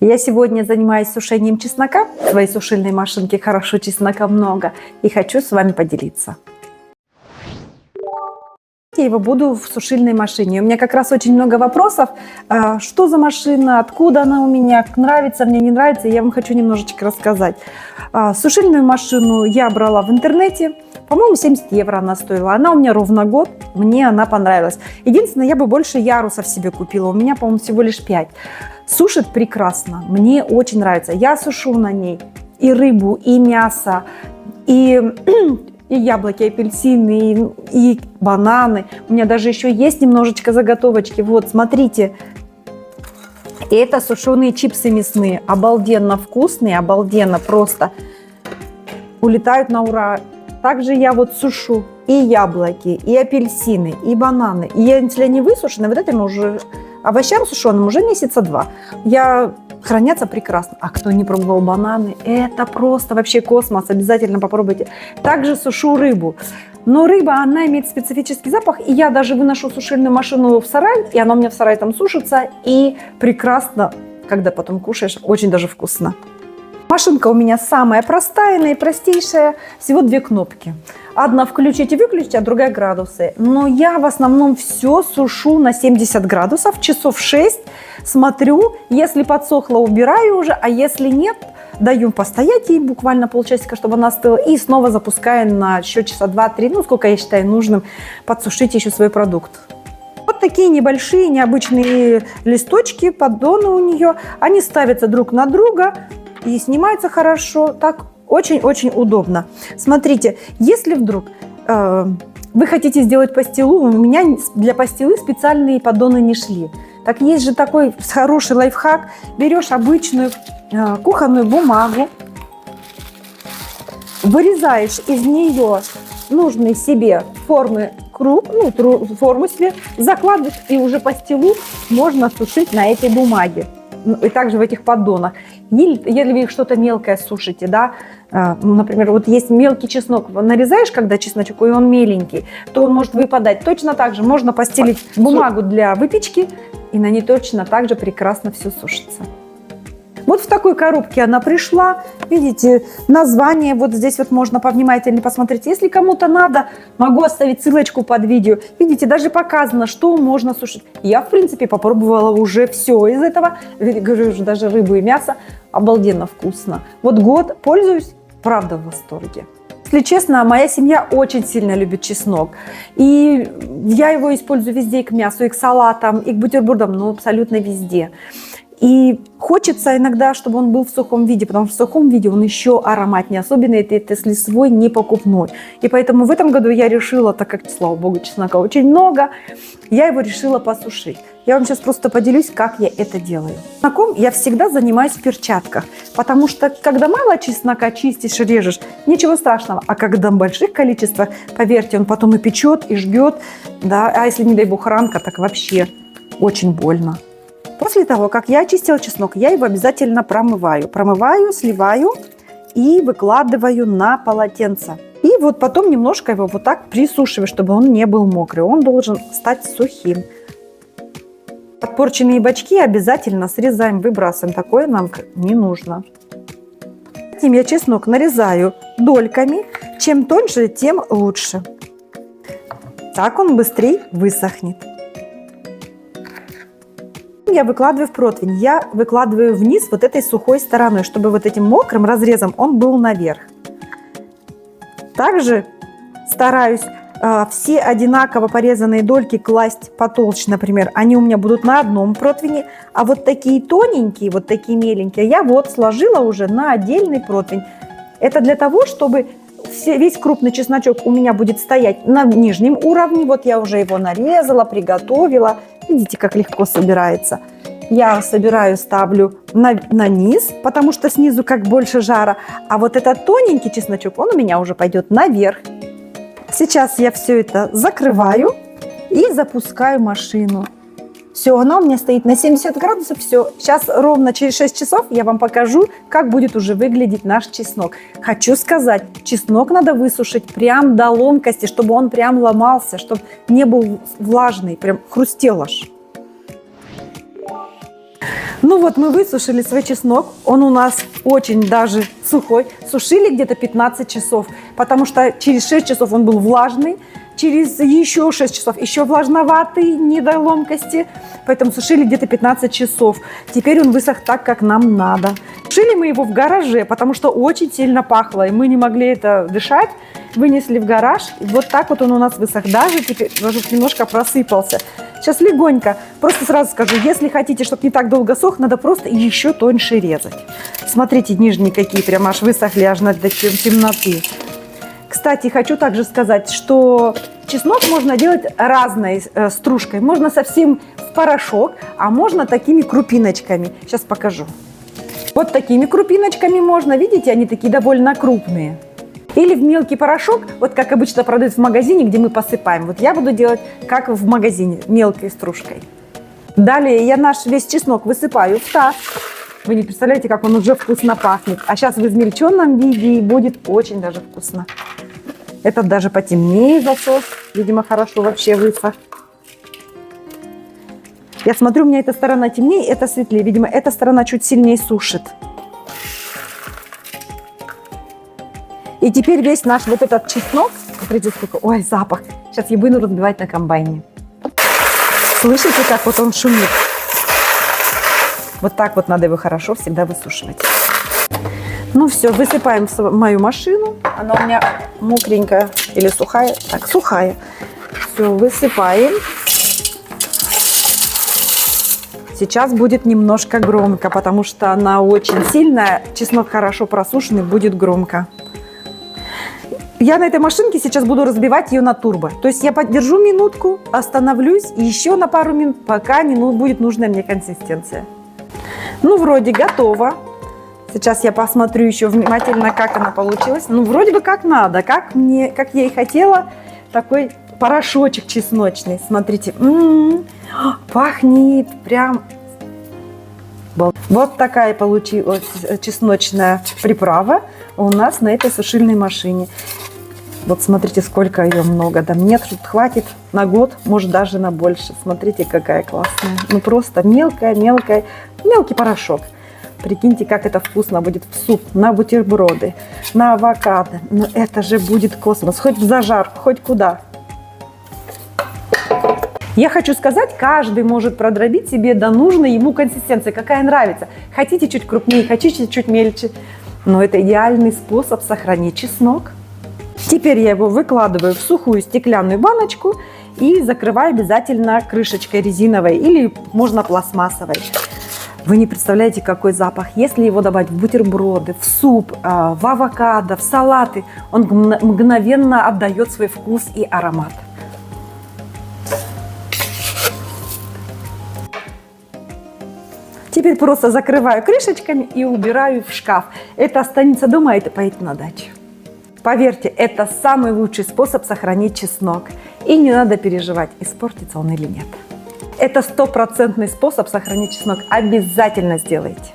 Я сегодня занимаюсь сушением чеснока. В своей сушильной машинке хорошо чеснока много. И хочу с вами поделиться. Я его буду в сушильной машине. У меня как раз очень много вопросов. Что за машина, откуда она у меня, нравится мне, не нравится. Я вам хочу немножечко рассказать. Сушильную машину я брала в интернете. По-моему, 70 евро она стоила. Она у меня ровно год. Мне она понравилась. Единственное, я бы больше ярусов себе купила. У меня, по-моему, всего лишь 5. Сушит прекрасно. Мне очень нравится. Я сушу на ней и рыбу, и мясо, и яблоки, и апельсины, и бананы. У меня даже еще есть немножечко заготовочки. Вот, смотрите. И это сушеные чипсы мясные. Обалденно вкусные, обалденно просто. Улетают на ура. Также я вот сушу и яблоки, и апельсины, и бананы. И если они высушены, вот этим уже овощам сушеным уже месяца 2. Хранятся прекрасно. А кто не пробовал бананы, это просто вообще космос. Обязательно попробуйте. Также сушу рыбу. Но рыба, она имеет специфический запах. И я даже выношу сушильную машину в сарай, и она у меня в сарае там сушится. И прекрасно, когда потом кушаешь, очень даже вкусно. Машинка у меня самая простая, наипростейшая. Всего 2 кнопки. Одна включить и выключить, а другая градусы. Но я в основном все сушу на 70 градусов, часов 6. Смотрю, если подсохло, убираю уже, а если нет, даю постоять ей буквально полчасика, чтобы она остыла. И снова запускаю на еще часа 2-3, ну сколько я считаю нужным, подсушить еще свой продукт. Вот такие небольшие, необычные листочки, поддоны у нее. Они ставятся друг на друга и снимаются хорошо. Так очень-очень удобно. Смотрите, если вдруг вы хотите сделать пастилу, у меня для пастилы специальные поддоны не шли. Так есть же такой хороший лайфхак. Берешь обычную кухонную бумагу, вырезаешь из нее нужные себе формы круг, форму себе, закладываешь, и уже пастилу можно сушить на этой бумаге. И также в этих поддонах. Если вы что-то мелкое сушите, да, например, вот есть мелкий чеснок, нарезаешь, когда чесночок, и он меленький, то он может выпадать. Точно так же можно постелить бумагу для выпечки, и на ней точно так же прекрасно все сушится. Вот в такой коробке она пришла. Видите, название вот здесь вот можно повнимательнее посмотреть. Если кому-то надо, могу оставить ссылочку под видео. Видите, даже показано, что можно сушить. Я, в принципе, попробовала уже все из этого. Говорю, уже даже рыбу и мясо. Обалденно вкусно. Вот год пользуюсь, правда в восторге. Если честно, моя семья очень сильно любит чеснок. И я его использую везде, и к мясу, и к салатам, и к бутербродам, ну абсолютно везде. И хочется иногда, чтобы он был в сухом виде, потому что в сухом виде он еще ароматнее, особенно если свой не покупной. И поэтому в этом году я решила, так как, слава богу, чеснока очень много, я его решила посушить. Я вам сейчас просто поделюсь, как я это делаю. Чесноком я всегда занимаюсь в перчатках, потому что когда мало чеснока чистишь, режешь, ничего страшного. А когда в больших количествах, поверьте, он потом и печет, и жгет, да, а если, не дай бог, ранка, так вообще очень больно. После того, как я очистила чеснок, я его обязательно промываю. Промываю, сливаю и выкладываю на полотенце. И вот потом немножко его вот так присушиваю, чтобы он не был мокрый. Он должен стать сухим. Подпорченные бочки обязательно срезаем, выбрасываем. Такое нам не нужно. Затем я чеснок нарезаю дольками. Чем тоньше, тем лучше. Так он быстрее высохнет. Я выкладываю в противень. Я выкладываю вниз вот этой сухой стороной, чтобы вот этим мокрым разрезом он был наверх. Также стараюсь все одинаково порезанные дольки класть потолще, например. Они у меня будут на одном противне, а вот такие тоненькие, вот такие меленькие, я вот сложила уже на отдельный противень. Это для того, чтобы весь крупный чесночок у меня будет стоять на нижнем уровне. Вот я уже его нарезала, приготовила. Видите, как легко собирается. Я собираю, ставлю на низ, потому что снизу как больше жара. А вот этот тоненький чесночок, он у меня уже пойдет наверх. Сейчас я все это закрываю и запускаю машину. Все, она у меня стоит на 70 градусов. Все, сейчас ровно через 6 часов я вам покажу, как будет уже выглядеть наш чеснок. Хочу сказать, чеснок надо высушить прям до ломкости, чтобы он прям ломался, чтобы не был влажный, прям хрустел аж. Ну вот мы высушили свой чеснок, он у нас очень даже сухой. Сушили где-то 15 часов, потому что через 6 часов он был влажный, через еще 6 часов еще влажноватый, не до ломкости. Поэтому сушили где-то 15 часов. Теперь он высох так, как нам надо. Сушили мы его в гараже, потому что очень сильно пахло, и мы не могли это дышать. Вынесли в гараж, и вот так вот он у нас высох. Даже теперь даже немножко просыпался. Сейчас легонько, просто сразу скажу, если хотите, чтобы не так долго сох, надо просто еще тоньше резать. Смотрите, нижние какие прям аж высохли, аж до темноты. Кстати, хочу также сказать, что чеснок можно делать разной стружкой. Можно совсем в порошок, а можно такими крупиночками. Сейчас покажу. Вот такими крупиночками можно, видите, они такие довольно крупные. Или в мелкий порошок, вот как обычно продают в магазине, где мы посыпаем. Вот я буду делать как в магазине, мелкой стружкой. Далее я наш весь чеснок высыпаю в таз. Вы не представляете, как он уже вкусно пахнет. А сейчас в измельченном виде и будет очень даже вкусно. Этот даже потемнее засох. Видимо, хорошо вообще высох. Я смотрю, у меня эта сторона темнее, эта светлее. Видимо, эта сторона чуть сильнее сушит. И теперь весь наш вот этот чеснок, смотрите, сколько, ой, запах. Сейчас я буду разбивать на комбайне. Слышите, как вот он шумит? Вот так вот надо его хорошо всегда высушивать. Ну все, высыпаем в мою машину. Она у меня мокренькая или сухая. Так, сухая. Все, высыпаем. Сейчас будет немножко громко, потому что она очень сильная. Чеснок хорошо просушенный, будет громко. Я на этой машинке сейчас буду разбивать ее на турбо. То есть я подержу минутку, остановлюсь и еще на пару минут, пока не будет нужная мне консистенция. Ну, вроде готово. Сейчас я посмотрю еще внимательно, как она получилась. Ну, вроде бы как надо, как я и хотела. Такой порошочек чесночный. Смотрите, пахнет прям. Вот такая получилась чесночная приправа у нас на этой сушильной машине. Вот смотрите, сколько ее много. Да мне тут хватит на год, может даже на больше. Смотрите, какая классная. Ну просто мелкий порошок. Прикиньте, как это вкусно будет в суп, на бутерброды, на авокадо. Ну это же будет космос. Хоть в зажарку, хоть куда. Я хочу сказать, каждый может продробить себе до нужной ему консистенции, какая нравится. Хотите чуть крупнее, хотите чуть мельче. Но это идеальный способ сохранить чеснок. Теперь я его выкладываю в сухую стеклянную баночку и закрываю обязательно крышечкой резиновой или можно пластмассовой. Вы не представляете, какой запах. Если его добавить в бутерброды, в суп, в авокадо, в салаты, он мгновенно отдает свой вкус и аромат. Теперь просто закрываю крышечками и убираю в шкаф. Это останется дома, это поедет на дачу. Поверьте, это самый лучший способ сохранить чеснок. И не надо переживать, испортится он или нет. Это стопроцентный способ сохранить чеснок. Обязательно сделайте.